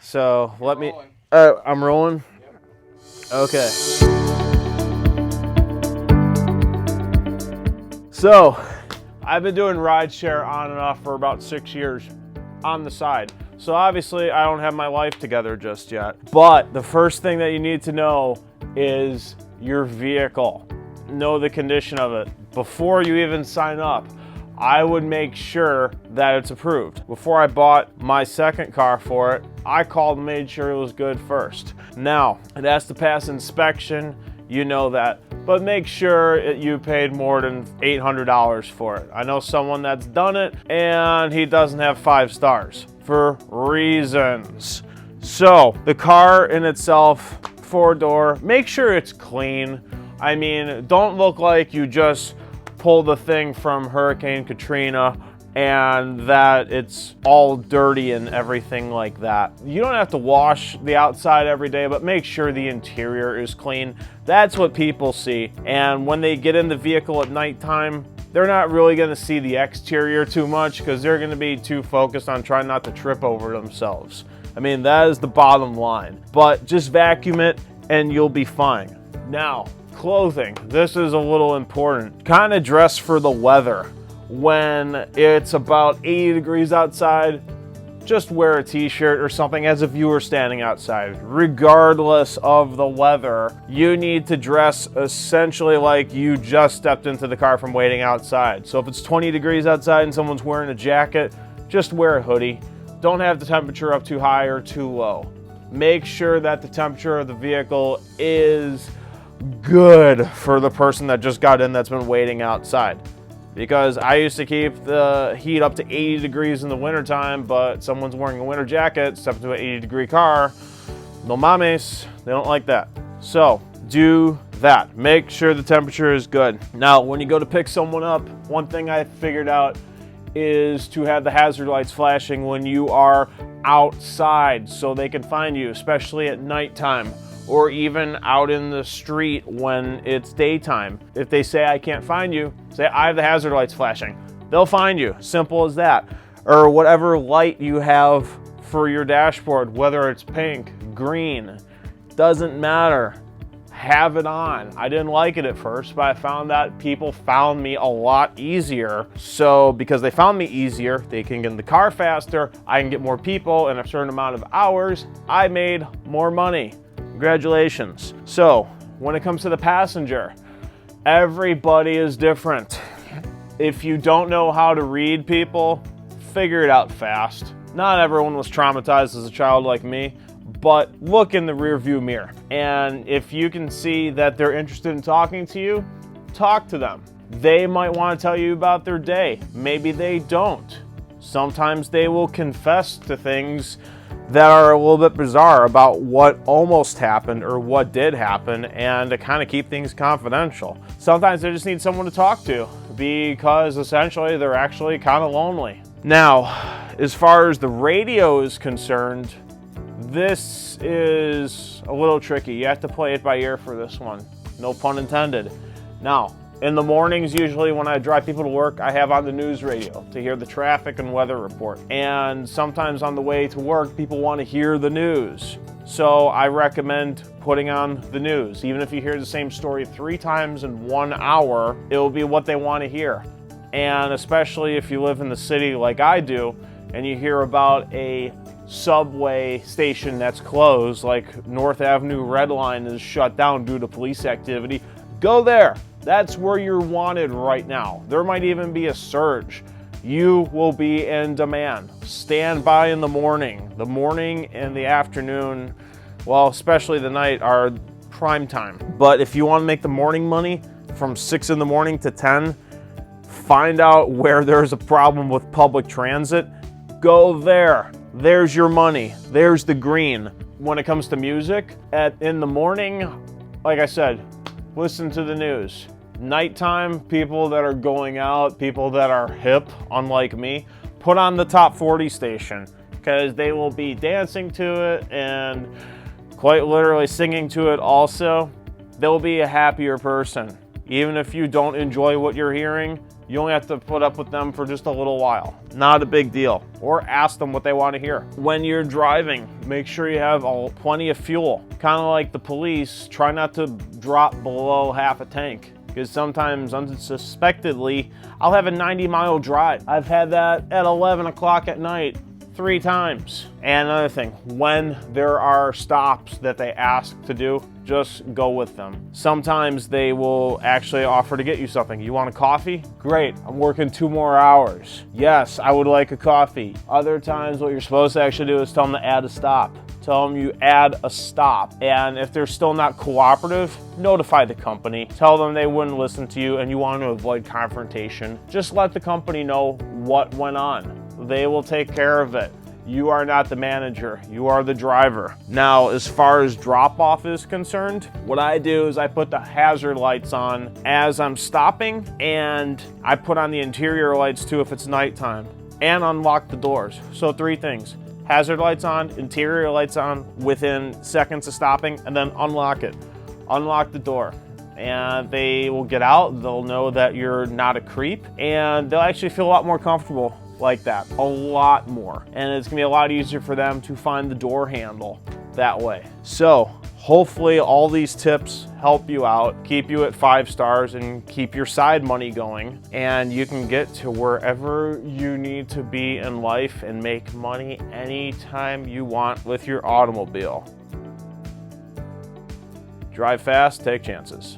So let me, I'm rolling? Okay. So I've been doing rideshare on and off for about 6 years on the side. So obviously I don't have my life together just yet. But the first thing that you need to know is your vehicle. Know the condition of it. Before you even sign up, I would make sure that it's approved. Before I bought my second car for it, I called and made sure it was good first. Now, it has to pass inspection, you know that, but make sure you paid more than $800 for it. I know someone that's done it and he doesn't have 5 stars for reasons. So the car in itself, 4-door, make sure it's clean. I mean, don't look like you just pulled the thing from Hurricane Katrina and that it's all dirty and everything like that. You don't have to wash the outside every day, but make sure the interior is clean. That's what people see. And when they get in the vehicle at nighttime, they're not really gonna see the exterior too much because they're gonna be too focused on trying not to trip over themselves. I mean, that is the bottom line. But just vacuum it and you'll be fine. Now, clothing. This is a little important. Kind of dress for the weather. When it's about 80 degrees outside, just wear a t-shirt or something as if you were standing outside. Regardless of the weather, you need to dress essentially like you just stepped into the car from waiting outside. So if it's 20 degrees outside and someone's wearing a jacket, just wear a hoodie. Don't have the temperature up too high or too low. Make sure that the temperature of the vehicle is good for the person that just got in that's been waiting outside. Because I used to keep the heat up to 80 degrees in the wintertime, but someone's wearing a winter jacket, step into an 80-degree car, no mames, they don't like that. So do that. Make sure the temperature is good. Now, when you go to pick someone up, one thing I figured out is to have the hazard lights flashing when you are outside so they can find you, especially at nighttime, or even out in the street when it's daytime. If they say, I can't find you, say, I have the hazard lights flashing. They'll find you, simple as that. Or whatever light you have for your dashboard, whether it's pink, green, doesn't matter. Have it on. I didn't like it at first, but I found that people found me a lot easier. So because they found me easier, they can get in the car faster, I can get more people in a certain amount of hours, I made more money. Congratulations. So when it comes to the passenger, everybody is different. If you don't know how to read people, figure it out fast. Not everyone was traumatized as a child like me, but look in the rearview mirror. And if you can see that they're interested in talking to you, talk to them. They might want to tell you about their day. Maybe they don't. Sometimes they will confess to things that are a little bit bizarre about what almost happened or what did happen, and to kind of keep things confidential. Sometimes they just need someone to talk to because essentially they're actually kind of lonely. Now, as far as the radio is concerned, this is a little tricky. You have to play it by ear for this one. No pun intended. Now, in the mornings, usually when I drive people to work, I have on the news radio to hear the traffic and weather report. And sometimes on the way to work, people want to hear the news. So I recommend putting on the news. Even if you hear the same story 3 times in 1 hour, it will be what they want to hear. And especially if you live in the city like I do, and you hear about a subway station that's closed, like North Avenue Red Line is shut down due to police activity, go there. That's where you're wanted right now. There might even be a surge. You will be in demand. Stand by in the morning. The morning and the afternoon, well, especially the night, are prime time. But if you want to make the morning money from 6 in the morning to 10, find out where there's a problem with public transit. Go there. There's your money. There's the green. When it comes to music, in the morning, like I said, listen to the news. Nighttime, people that are going out, people that are hip, unlike me, put on the top 40 station because they will be dancing to it and quite literally singing to it also. They'll be a happier person. Even if you don't enjoy what you're hearing, You only have to put up with them for just a little while. Not a big deal. Or ask them what they want to hear. When you're driving, make sure you have plenty of fuel. Kind of like the police, try not to drop below half a tank. Because sometimes, unsuspectedly, I'll have a 90-mile drive. I've had that at 11 o'clock at night 3 times. And another thing, when there are stops that they ask to do, just go with them. Sometimes they will actually offer to get you something. You want a coffee? Great, I'm working 2 more hours. Yes, I would like a coffee. Other times what you're supposed to actually do is tell them to add a stop. Tell them you add a stop. And if they're still not cooperative, notify the company. Tell them they wouldn't listen to you and you want to avoid confrontation. Just let the company know what went on. They will take care of it. You are not the manager, you are the driver. Now, as far as drop-off is concerned, what I do is I put the hazard lights on as I'm stopping, and I put on the interior lights too if it's nighttime, and unlock the doors. So 3 things. Hazard lights on, interior lights on within seconds of stopping, and then unlock it. Unlock the door. And they will get out, they'll know that you're not a creep, and they'll actually feel a lot more comfortable like that, a lot more. And it's gonna be a lot easier for them to find the door handle that way. So hopefully all these tips help you out, keep you at 5 stars and keep your side money going, and you can get to wherever you need to be in life and make money anytime you want with your automobile. Drive fast, take chances.